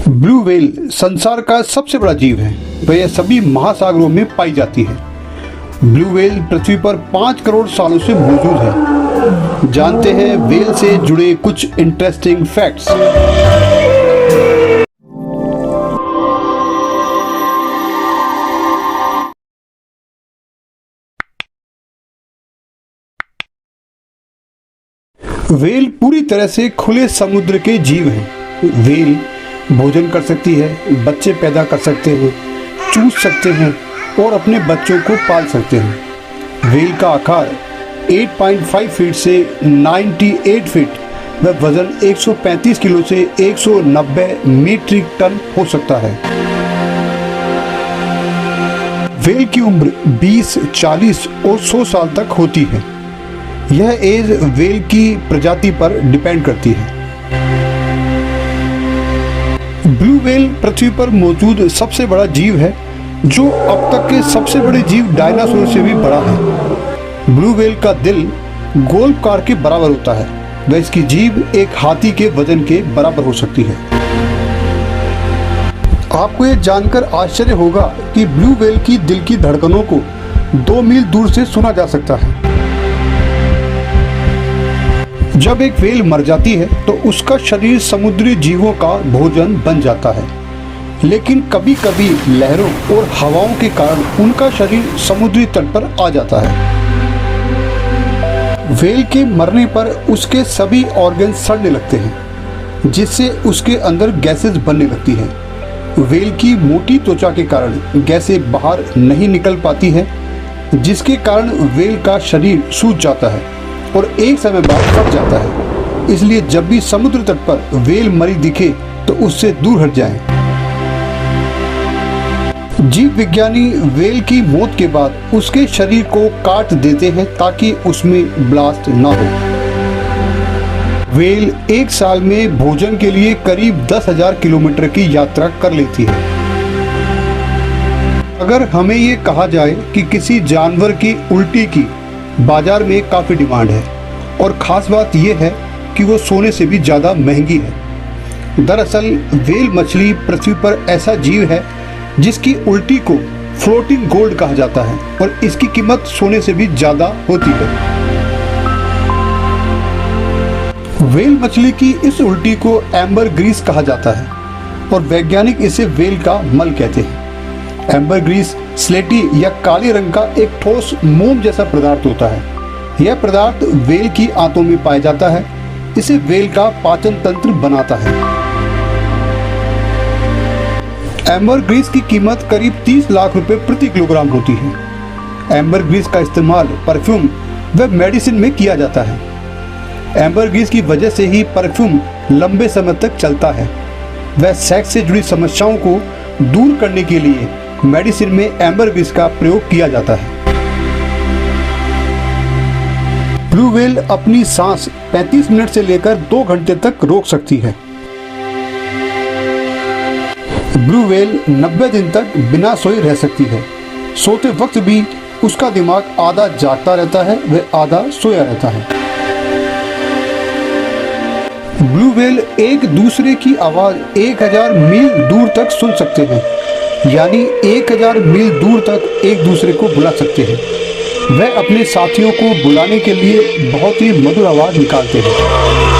Blue whale संसार का सबसे बड़ा जीव है। वह सभी महासागरों में पाई जाती है। ब्लू व्हेल पृथ्वी पर 5 करोड़ सालों से मौजूद है। जानते हैं व्हेल से जुड़े कुछ इंटरेस्टिंग फैक्ट्स। व्हेल पूरी तरह से खुले समुद्र के जीव हैं। व्हेल भोजन कर सकती है, बच्चे पैदा कर सकते हैं, चूस सकते हैं और अपने बच्चों को पाल सकते हैं। व्हेल का आकार 8.5 फीट से 98 फीट व वजन 135 किलो से 190 मीट्रिक टन हो सकता है। व्हेल की उम्र 20, 40 और 100 साल तक होती है। यह एज व्हेल की प्रजाति पर डिपेंड करती है। ब्लू व्हेल पृथ्वी पर मौजूद सबसे बड़ा जीव है, जो अब तक के सबसे बड़े जीव डायनासोर से भी बड़ा है। ब्लू व्हेल का दिल गोल्फ कार के बराबर होता है व इसकी जीभ एक हाथी के वजन के बराबर हो सकती है। आपको ये जानकर आश्चर्य होगा कि ब्लू व्हेल की दिल की धड़कनों को 2 मील दूर से सुना जा सकता है। जब एक व्हेल मर जाती है तो उसका शरीर समुद्री जीवों का भोजन बन जाता है, लेकिन कभी कभी लहरों और हवाओं के कारण उनका शरीर समुद्री तट पर आ जाता है। व्हेल के मरने पर उसके सभी ऑर्गन सड़ने लगते हैं, जिससे उसके अंदर गैसेस बनने लगती है। व्हेल की मोटी त्वचा के कारण गैसें बाहर नहीं निकल पाती है, जिसके कारण व्हेल का शरीर सूज जाता है और एक समय बाद फट जाता है। इसलिए जब भी समुद्र तट पर व्हेल मरी दिखे तो उससे दूर हट जाएं। जीव विज्ञानी व्हेल की मौत के बाद उसके शरीर को काट देते हैं ताकि उसमें ब्लास्ट ना हो। व्हेल एक साल में भोजन के लिए करीब 10,000 किलोमीटर की यात्रा कर लेती है। अगर हमें ये कहा जाए कि किसी जानवर की उल्टी की बाजार में काफ़ी डिमांड है और ख़ास बात यह है कि वो सोने से भी ज़्यादा महंगी है। दरअसल व्हेल मछली पृथ्वी पर ऐसा जीव है जिसकी उल्टी को फ्लोटिंग गोल्ड कहा जाता है और इसकी कीमत सोने से भी ज़्यादा होती है। व्हेल मछली की इस उल्टी को एम्बर ग्रीस कहा जाता है और वैज्ञानिक इसे व्हेल का मल कहते हैं। एम्बर ग्रीस स्लेटी या काले रंग का एक ठोस मोम जैसा पदार्थ होता है। यह पदार्थ व्हेल की आंतों में पाया जाता है। इसे व्हेल का पाचन तंत्र बनाता है। एम्बर ग्रीस की कीमत करीब 30 लाख रुपए प्रति किलोग्राम होती है। एम्बर ग्रीस का इस्तेमाल परफ्यूम व मेडिसिन में किया जाता है। एम्बर ग्रीस की वजह से ही परफ्यूम लंबे समय तक चलता है। वह सेक्स से जुड़ी समस्याओं को दूर करने के लिए मेडिसिन में एम्बर ग्रीस का प्रयोग किया जाता है। ब्लू व्हेल अपनी सांस 35 मिनट से लेकर 2 घंटे तक रोक सकती है। ब्लू व्हेल 90 दिन तक बिना सोए रह सकती है। सोते वक्त भी उसका दिमाग आधा जागता रहता है व आधा सोया रहता है। ब्लू व्हेल एक दूसरे की आवाज 1000 मील दूर तक सुन सकते हैं, यानी 1000 मील दूर तक एक दूसरे को बुला सकते हैं। वह अपने साथियों को बुलाने के लिए बहुत ही मधुर आवाज निकालते हैं।